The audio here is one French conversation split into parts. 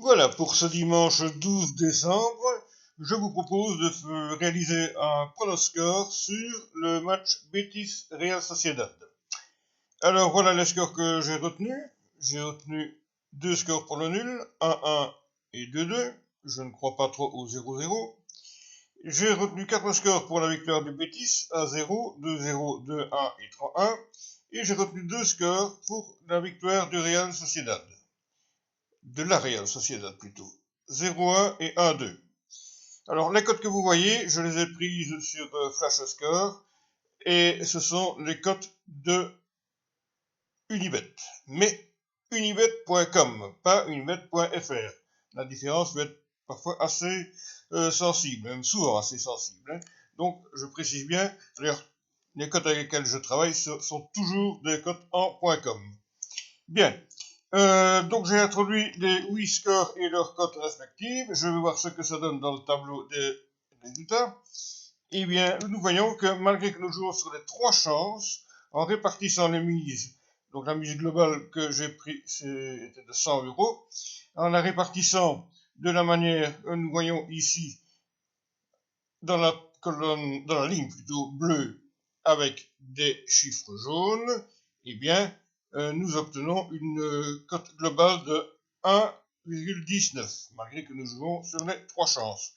Voilà, pour ce dimanche 12 décembre, je vous propose de réaliser un pronoscore sur le match Betis-Real Sociedad. Alors voilà les scores que j'ai retenus. J'ai retenu 2 scores pour le nul, 1-1 et 2-2. Je ne crois pas trop au 0-0. J'ai retenu 4 scores pour la victoire du Betis, 1-0, 2-0, 2-1 et 3-1. Et j'ai retenu 2 scores pour la victoire du Real Sociedad. De la Real Sociedad plutôt. 0-1 et 1-2. Alors les cotes que vous voyez, je les ai prises sur Flash Score et ce sont les cotes de Unibet. Mais unibet.com, pas unibet.fr. La différence peut être parfois assez sensible, même souvent assez sensible. Hein. Donc je précise bien, d'ailleurs les cotes avec lesquelles je travaille sont toujours des cotes en .com. Bien. Donc j'ai introduit les 8 scores et leurs cotes respectives. Je vais voir ce que ça donne dans le tableau des résultats. Eh bien, nous voyons que malgré que nous jouons sur les 3 chances, en répartissant les mises, donc la mise globale que j'ai prise était de 100 €, en la répartissant de la manière que nous voyons ici dans la colonne, dans la ligne plutôt bleue avec des chiffres jaunes, eh bien, nous obtenons une cote globale de 1,19, malgré que nous jouons sur les 3 chances.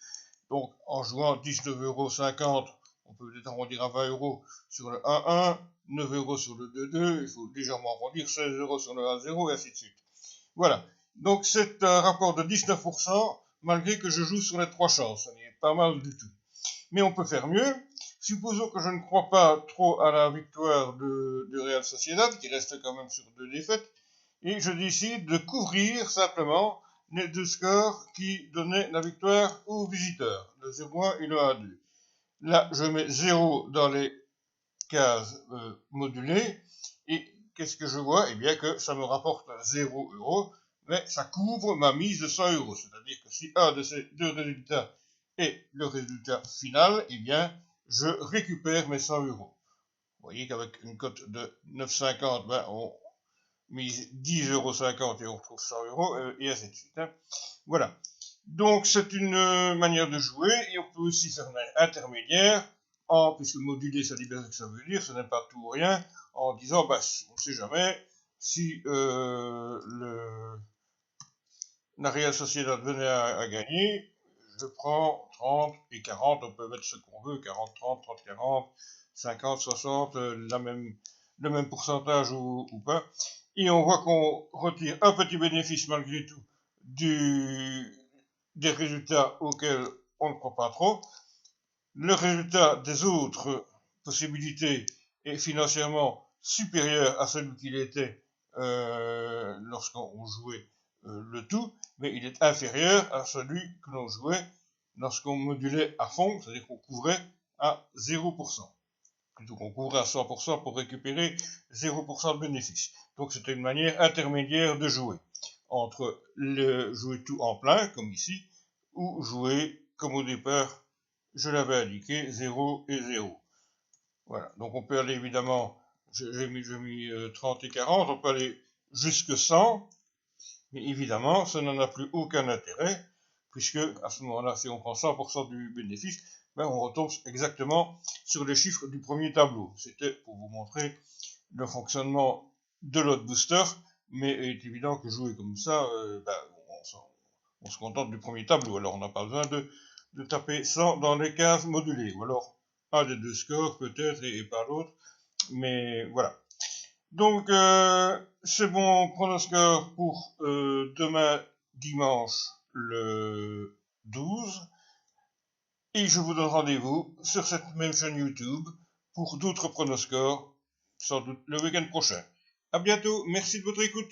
Donc, en jouant 19,50 €, on peut peut-être arrondir à 20 € sur le 1-1, 9 € sur le 2-2, il faut légèrement arrondir, 16 € sur le 1-0, et ainsi de suite. Voilà. Donc, c'est un rapport de 19%, malgré que je joue sur les 3 chances. Ça n'est pas mal du tout. Mais on peut faire mieux. Supposons que je ne crois pas trop à la victoire de Real Sociedad, qui reste quand même sur 2 défaites, et je décide de couvrir simplement les 2 scores qui donnaient la victoire aux visiteurs, le 0-1 et le 1-2. Là, je mets 0 dans les cases modulées, et qu'est-ce que je vois? Eh bien que ça me rapporte 0 €, mais ça couvre ma mise de 100 €. C'est-à-dire que si un de ces 2 résultats est le résultat final, eh bien, je récupère mes 100 €. Vous voyez qu'avec une cote de 9,50, ben, on mise 10,50 € et on retrouve 100 €, et ainsi de suite. Hein. Voilà. Donc, c'est une manière de jouer, et on peut aussi faire un intermédiaire, puisque moduler, ça dit bien ce que ça veut dire, ce n'est pas tout ou rien, en disant, bah, on ne sait jamais, si la Real Sociedad venait à gagner, je prends 30 et 40, on peut mettre ce qu'on veut, 40, 30, 30, 40, 50, 60, le même pourcentage ou pas. Et on voit qu'on retire un petit bénéfice malgré tout des résultats auxquels on ne croit pas trop. Le résultat des autres possibilités est financièrement supérieur à celui qu'il était lorsqu'on jouait le tout, mais il est inférieur à celui que l'on jouait lorsqu'on modulait à fond, c'est-à-dire qu'on couvrait à 0%. Plutôt qu'on couvrait à 100% pour récupérer 0% de bénéfice. Donc c'était une manière intermédiaire de jouer, entre jouer tout en plein, comme ici, ou jouer comme au départ, je l'avais indiqué, 0 et 0. Voilà, donc on peut aller évidemment, j'ai mis 30 et 40, on peut aller jusque 100, mais évidemment, ça n'en a plus aucun intérêt, puisque à ce moment-là, si on prend 100% du bénéfice, ben on retombe exactement sur les chiffres du premier tableau. C'était pour vous montrer le fonctionnement de l'autre booster, mais il est évident que jouer comme ça, on se contente du premier tableau, alors on n'a pas besoin de taper 100 dans les cases modulées, ou alors un des 2 scores peut-être et pas l'autre, mais voilà. Donc, c'est mon pronostic pour demain dimanche le 12. Et je vous donne rendez-vous sur cette même chaîne YouTube pour d'autres pronostics, sans doute le week-end prochain. À bientôt, merci de votre écoute.